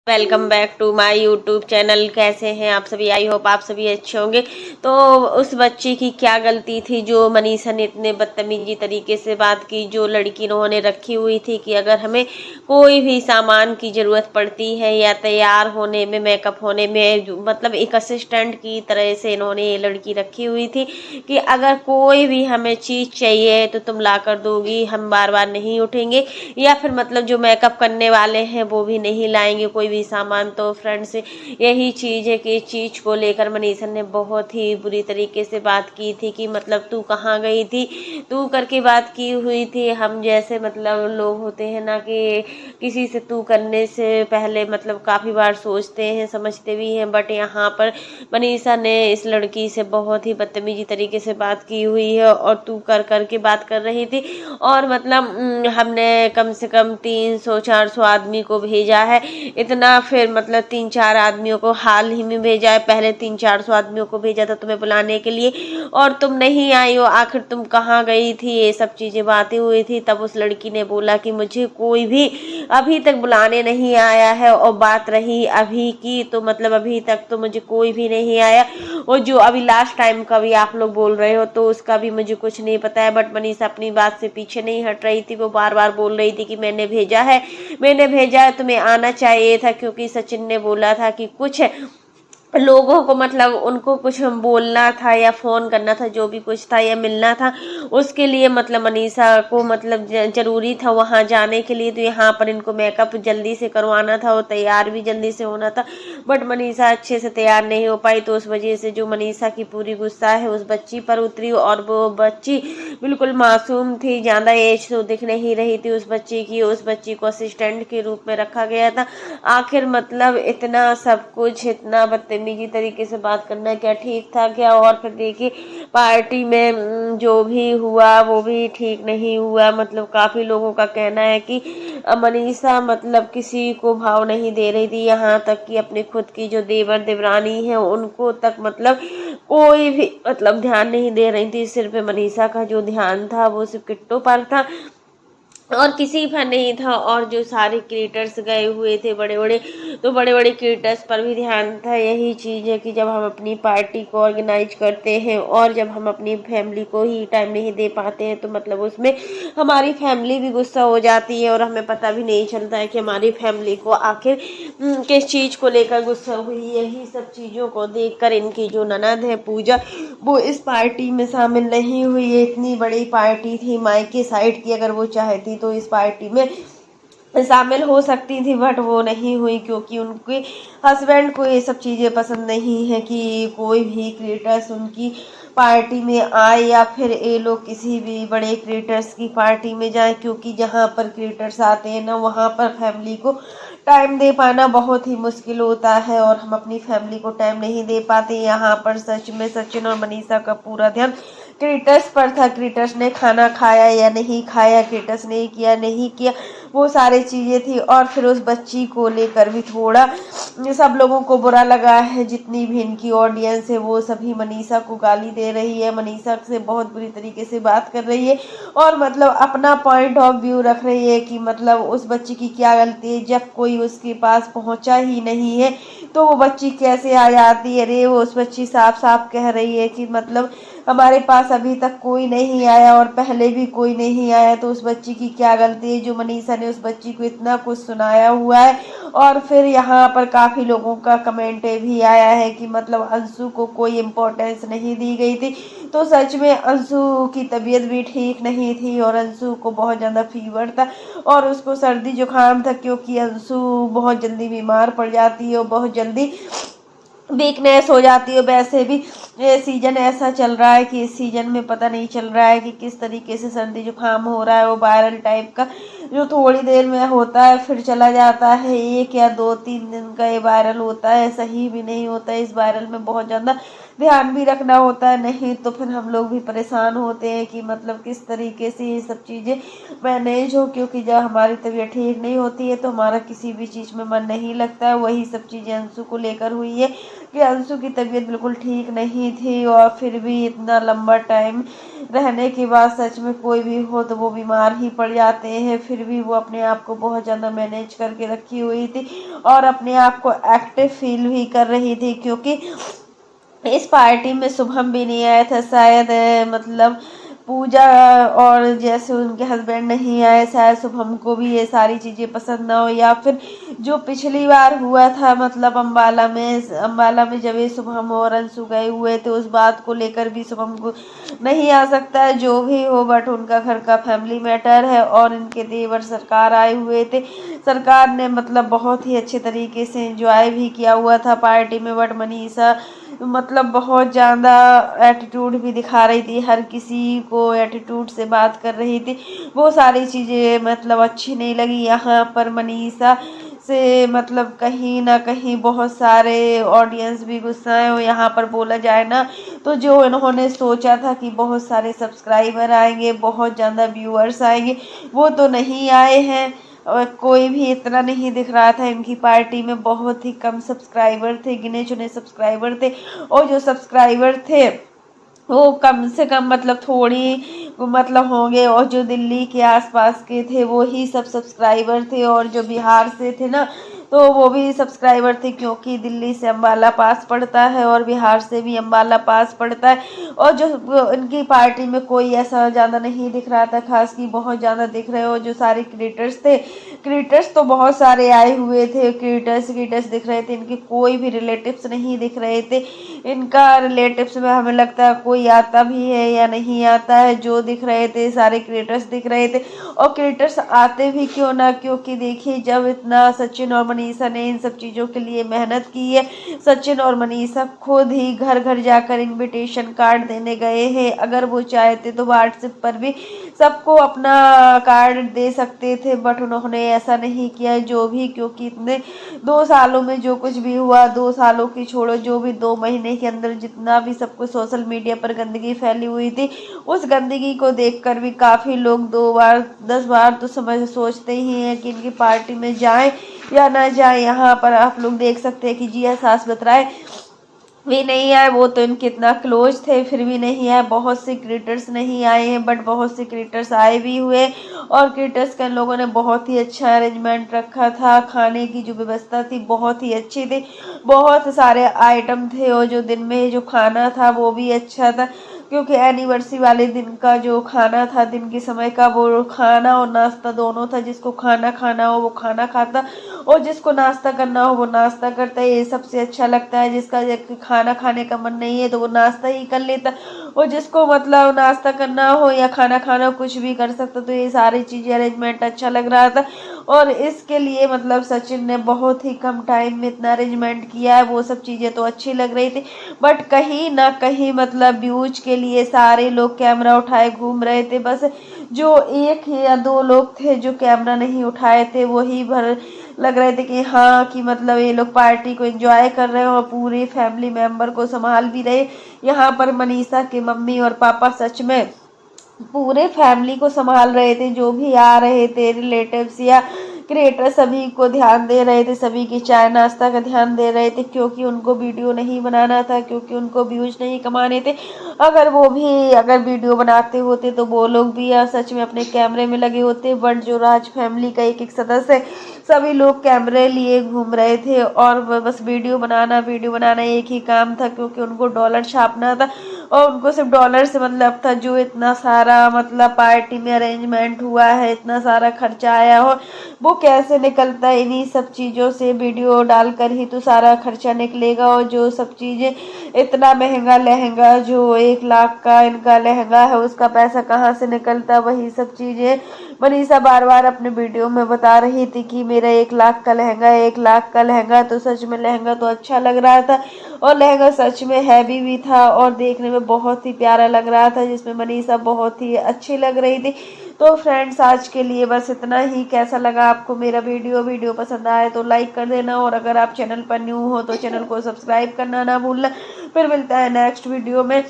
Welcome back to my YouTube channel. कैसे हैं आप सभी? आई होप आप सभी अच्छे होंगे। तो उस बच्चे की क्या गलती थी जो मनीषा ने इतने बदतमीजी तरीके से बात की। जो लड़की इन्होंने रखी हुई थी कि अगर हमें कोई भी सामान की ज़रूरत पड़ती है या तैयार होने में, मेकअप होने में, मतलब एक असिस्टेंट की तरह से इन्होंने ये लड़की रखी हुई थी कि अगर कोई भी हमें चीज़ चाहिए तो तुम ला कर दोगी, हम बार बार नहीं उठेंगे, या फिर मतलब जो मेकअप करने वाले हैं वो भी नहीं लाएंगे कोई भी सामान। तो फ्रेंड्स, यही चीज़ है कि इस चीज़ को लेकर मनीषा ने बहुत ही बुरी तरीके से बात की थी कि मतलब तू कहाँ गई थी, तू करके बात की हुई थी। हम जैसे मतलब लोग होते हैं ना कि किसी से तू करने से पहले मतलब काफ़ी बार सोचते हैं, समझते भी हैं, बट यहाँ पर मनीषा ने इस लड़की से बहुत ही बदतमीजी तरीके से बात की हुई है और तू कर करके बात कर रही थी। और मतलब हमने कम से कम 300-400 आदमी को भेजा है, इतना फिर मतलब 3-4 आदमियों को हाल ही में भेजा है। पहले 300-400 आदमियों को भेजा था तुम्हें बुलाने के लिए और तुम नहीं आई हो। आखिर तुम कहाँ गई थी? ये सब चीज़ें बातें हुई थी। तब उस लड़की ने बोला कि मुझे कोई भी अभी तक बुलाने नहीं आया है। और बात रही अभी की, तो मतलब अभी तक तो मुझे कोई भी नहीं आया। और जो अभी लास्ट टाइम का भी आप लोग बोल रहे हो तो उसका भी मुझे कुछ नहीं पता है। बट मनीषा अपनी बात से पीछे नहीं हट रही थी। वो बार बार बोल रही थी कि मैंने भेजा है, मैंने भेजा है, तुम्हें आना चाहिए था, क्योंकि सचिन ने बोला था कि कुछ लोगों को मतलब उनको कुछ बोलना था या फ़ोन करना था, जो भी कुछ था या मिलना था, उसके लिए मतलब मनीषा को मतलब ज़रूरी था वहाँ जाने के लिए। तो यहाँ पर इनको मेकअप जल्दी से करवाना था और तैयार भी जल्दी से होना था, बट मनीषा अच्छे से तैयार नहीं हो पाई। तो उस वजह से जो मनीषा की पूरी गुस्सा है उस बच्ची पर उतरी। और वो बच्ची बिल्कुल मासूम थी, ज़्यादा एज तो दिख नहीं रही थी उस बच्ची की। उस बच्ची को असिस्टेंट के रूप में रखा गया था। आखिर मतलब इतना सब कुछ, इतना बदतमीजी तरीके से बात करना क्या ठीक था क्या? और फिर देखिए पार्टी में जो भी हुआ वो भी ठीक नहीं हुआ। मतलब काफ़ी लोगों का कहना है कि मनीषा मतलब किसी को भाव नहीं दे रही थी, यहाँ तक कि अपने खुद की जो देवर देवरानी है उनको तक मतलब कोई भी मतलब ध्यान नहीं दे रही थी। सिर्फ मनीषा का जो ध्यान था वो सिर्फ किट्टू पर था और किसी पर नहीं था। और जो सारे क्रिएटर्स गए हुए थे बड़े बड़े, तो बड़े बड़े क्रिएटर्स पर भी ध्यान था। यही चीज़ है कि जब हम अपनी पार्टी को ऑर्गेनाइज करते हैं और जब हम अपनी फैमिली को ही टाइम नहीं दे पाते हैं तो मतलब उसमें हमारी फैमिली भी गुस्सा हो जाती है और हमें पता भी नहीं चलता है कि हमारी फैमिली को आखिर किस चीज़ को लेकर गुस्सा हुई। यही सब चीज़ों को देखकर इनकी जो ननद है पूजा, वो इस पार्टी में शामिल नहीं हुई है। इतनी बड़ी पार्टी थी मायके साइड की, अगर वो चाहती तो इस पार्टी में शामिल हो सकती थी, बट वो नहीं हुई क्योंकि उनके हस्बैंड को ये सब चीज़ें पसंद नहीं है कि कोई भी क्रिएटर्स उनकी पार्टी में आए या फिर ये लोग किसी भी बड़े क्रिएटर्स की पार्टी में जाए। क्योंकि जहाँ पर क्रिएटर्स आते हैं ना वहाँ पर फैमिली को टाइम दे पाना बहुत ही मुश्किल होता है और हम अपनी फैमिली को टाइम नहीं दे पाते। यहाँ पर सच में सचिन और मनीषा का पूरा ध्यान क्रिएटर्स पर था। क्रिएटर्स ने खाना खाया या नहीं खाया, क्रिएटर्स ने किया नहीं किया, वो सारी चीज़ें थी। और फिर उस बच्ची को लेकर भी थोड़ा सब लोगों को बुरा लगा है। जितनी भी इनकी ऑडियंस है वो सभी मनीषा को गाली दे रही है, मनीषा से बहुत बुरी तरीके से बात कर रही है और मतलब अपना पॉइंट ऑफ व्यू रख रही है कि मतलब उस बच्ची की क्या गलती है। जब कोई उसके पास पहुंचा ही नहीं है तो वो बच्ची कैसे आ जाती है? अरे वो उस बच्ची साफ साफ कह रही है कि मतलब हमारे पास अभी तक कोई नहीं आया और पहले भी कोई नहीं आया, तो उस बच्ची की क्या गलती है जो मनीषा ने उस बच्ची को इतना कुछ सुनाया हुआ है। और फिर यहाँ पर काफ़ी लोगों का कमेंट भी आया है कि मतलब अंशु को कोई इम्पोर्टेंस नहीं दी गई थी। तो सच में अंशु की तबीयत भी ठीक नहीं थी और अंशु को बहुत ज़्यादा फीवर था और उसको सर्दी जुकाम था, क्योंकि अंशु बहुत जल्दी बीमार पड़ जाती है और बहुत जल्दी वीकनेस हो जाती है। वैसे भी ये सीजन ऐसा चल रहा है कि इस सीजन में पता नहीं चल रहा है कि किस तरीके से सर्दी जुकाम हो रहा है। वो वायरल टाइप का जो थोड़ी देर में होता है फिर चला जाता है, 1 या 2-3 दिन का ये वायरल होता है, सही भी नहीं होता है। इस वायरल में बहुत ज़्यादा ध्यान भी रखना होता है, नहीं तो फिर हम लोग भी परेशान होते हैं कि मतलब किस तरीके से ये सब चीज़ें मैनेज हो। क्योंकि जब हमारी तबीयत ठीक नहीं होती है तो हमारा किसी भी चीज़ में मन नहीं लगता है। वही सब चीज़ें अंशु को लेकर हुई है कि अंशु की तबीयत बिल्कुल ठीक नहीं नहीं थी, और फिर भी इतना लंबा टाइम रहने के बाद सच में कोई भी हो तो वो बीमार ही पड़ जाते हैं। फिर भी वो अपने आप को बहुत ज़्यादा मैनेज करके रखी हुई थी और अपने आप को एक्टिव फील भी कर रही थी, क्योंकि इस पार्टी में शुभम भी नहीं आया था शायद, मतलब पूजा और जैसे उनके हस्बैंड नहीं आए, शायद शुभम को भी ये सारी चीज़ें पसंद ना हो, या फिर जो पिछली बार हुआ था मतलब अम्बाला में जब ये शुभम और अंशु गए हुए थे, उस बात को लेकर भी शुभम को नहीं आ सकता है। जो भी हो बट उनका घर का फैमिली मैटर है, और इनके देवर सरकार आए हुए थे। सरकार ने मतलब बहुत ही अच्छे तरीके से एंजॉय भी किया हुआ था पार्टी में, बट मनीषा मतलब बहुत ज़्यादा एटीट्यूड भी दिखा रही थी, हर किसी को एटीट्यूड से बात कर रही थी। वो सारी चीज़ें मतलब अच्छी नहीं लगी। यहाँ पर मनीषा से मतलब कहीं ना कहीं बहुत सारे ऑडियंस भी गुस्सा है। और यहाँ पर बोला जाए ना तो जो इन्होंने सोचा था कि बहुत सारे सब्सक्राइबर आएंगे, बहुत ज़्यादा व्यूअर्स आएंगे, वो तो नहीं आए हैं। और कोई भी इतना नहीं दिख रहा था इनकी पार्टी में, बहुत ही कम सब्सक्राइबर थे, गिने चुने सब्सक्राइबर थे। और जो सब्सक्राइबर थे वो कम से कम मतलब थोड़ी मतलब होंगे, और जो दिल्ली के आसपास के थे वो ही सब सब्सक्राइबर थे, और जो बिहार से थे ना तो वो भी सब्सक्राइबर थे, क्योंकि दिल्ली से अम्बाला पास पड़ता है और बिहार से भी अम्बाला पास पड़ता है। और जो इनकी पार्टी में कोई ऐसा ज़्यादा नहीं दिख रहा था खास कि बहुत ज़्यादा दिख रहे हो। जो सारे क्रिएटर्स थे, क्रिएटर्स तो बहुत सारे आए हुए थे, क्रिएटर्स दिख रहे थे, इनके कोई भी रिलेटिव्स नहीं दिख रहे थे। इनका रिलेटिव्स में हमें लगता है कोई आता भी है या नहीं आता है। जो दिख रहे थे सारे क्रिएटर्स दिख रहे थे, और क्रिएटर्स आते भी क्यों ना, क्योंकि देखिए जब इतना सचिन और मनीषा ने इन सब चीज़ों के लिए मेहनत की है, सचिन और मनीषा खुद ही घर घर जाकर इनविटेशन कार्ड देने गए हैं। अगर वो चाहते तो व्हाट्सएप पर भी सबको अपना कार्ड दे सकते थे, बट उन्होंने ऐसा नहीं किया। जो भी क्योंकि इतने 2 सालों में जो कुछ भी हुआ, 2 सालों की छोड़ो, जो भी 2 महीने के अंदर जितना भी सब कुछ सोशल मीडिया पर गंदगी फैली हुई थी, उस गंदगी को देखकर भी काफ़ी लोग 2 बार 10 बार तो सोचते ही हैं कि इनकी पार्टी में जाएं या ना जाएं। यहाँ पर आप लोग देख सकते हैं कि जिया शाश्वत राय भी नहीं आए, वो तो इनके इतना क्लोज थे फिर भी नहीं आए। बहुत से क्रिएटर्स नहीं आए हैं, बट बहुत से क्रिएटर्स आए भी हुए, और क्रिएटर्स के लोगों ने बहुत ही अच्छा अरेंजमेंट रखा था। खाने की जो व्यवस्था थी बहुत ही अच्छी थी, बहुत सारे आइटम थे, और जो दिन में जो खाना था वो भी अच्छा था, क्योंकि एनिवर्सरी वाले दिन का जो खाना था, दिन के समय का, वो खाना और नाश्ता दोनों था। जिसको खाना खाना हो वो खाना खाता, और जिसको नाश्ता करना हो वो नाश्ता करता है। ये सबसे अच्छा लगता है। जिसका खाना खाने का मन नहीं है तो वो नाश्ता ही कर लेता, और जिसको मतलब नाश्ता करना हो या खाना खाना हो कुछ भी कर सकता। तो ये सारी चीज़ें अरेंजमेंट अच्छा लग रहा था, और इसके लिए मतलब सचिन ने बहुत ही कम टाइम में इतना अरेंजमेंट किया है। वो सब चीज़ें तो अच्छी लग रही थी, बट कहीं ना कहीं मतलब व्यूज के लिए सारे लोग कैमरा उठाए घूम रहे थे। बस जो 1 या 2 लोग थे जो कैमरा नहीं उठाए थे, वही भर लग रहे थे कि हाँ कि मतलब ये लोग पार्टी को एंजॉय कर रहे हो और पूरे फैमिली मेंबर को संभाल भी रहे। यहाँ पर मनीषा के मम्मी और पापा सच में पूरे फैमिली को संभाल रहे थे। जो भी आ रहे थे रिलेटिव्स या क्रिएटर, सभी को ध्यान दे रहे थे, सभी की चाय नाश्ता का ध्यान दे रहे थे, क्योंकि उनको वीडियो नहीं बनाना था, क्योंकि उनको व्यूज नहीं कमाने थे। अगर वीडियो बनाते होते तो वो लोग भी सच में अपने कैमरे में लगे होते, बट जो राज फैमिली का एक एक सदस्य, सभी लोग कैमरे लिए घूम रहे थे, और बस वीडियो बनाना एक ही काम था, क्योंकि उनको डॉलर छापना था, और उनको सिर्फ डॉलर से मतलब था। जो इतना सारा मतलब पार्टी में अरेंजमेंट हुआ है, इतना सारा खर्चा आया हो, वो कैसे निकलता है? इन्हीं सब चीज़ों से वीडियो डालकर ही तो सारा खर्चा निकलेगा। और जो सब चीज़ें, इतना महंगा लहंगा, जो 1 लाख का इनका लहंगा है, उसका पैसा कहाँ से निकलता? वही सब चीज़ें मनीषा बार बार अपने वीडियो में बता रही थी कि मेरा 1 लाख का लहंगा है, 1 लाख का लहंगा। तो सच में लहंगा तो अच्छा लग रहा था, और लहंगा सच में हैवी भी था, और देखने में बहुत ही प्यारा लग रहा था, जिसमें मनीषा बहुत ही अच्छी लग रही थी। तो फ्रेंड्स, आज के लिए बस इतना ही। कैसा लगा आपको मेरा वीडियो पसंद आए तो लाइक कर देना, और अगर आप चैनल पर न्यू हो तो चैनल को सब्सक्राइब करना ना भूलना। फिर मिलता है नेक्स्ट वीडियो में।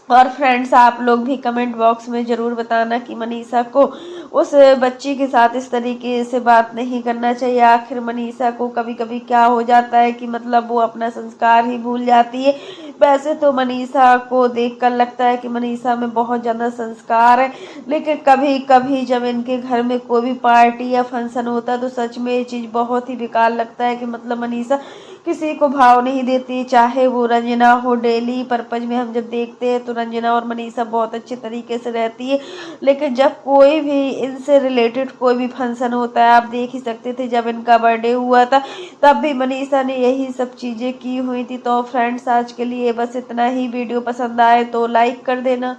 और फ्रेंड्स, आप लोग भी कमेंट बॉक्स में ज़रूर बताना कि मनीषा को उस बच्ची के साथ इस तरीके से बात नहीं करना चाहिए। आखिर मनीषा को कभी कभी क्या हो जाता है कि मतलब वो अपना संस्कार ही भूल जाती है। वैसे तो मनीषा को देखकर लगता है कि मनीषा में बहुत ज़्यादा संस्कार है, लेकिन कभी कभी जब इनके घर में कोई भी पार्टी या फंक्शन होता है तो सच में ये चीज़ बहुत ही बेकार लगता है कि मतलब मनीषा किसी को भाव नहीं देती, चाहे वो रंजना हो। डेली पर्पज में हम जब देखते हैं तो रंजना और मनीषा बहुत अच्छे तरीके से रहती है, लेकिन जब कोई भी इनसे रिलेटेड कोई भी फंक्शन होता है, आप देख ही सकते थे जब इनका बर्थडे हुआ था तब भी मनीषा ने यही सब चीज़ें की हुई थी। तो फ्रेंड्स आज के लिए बस इतना ही। वीडियो पसंद आए तो लाइक कर देना।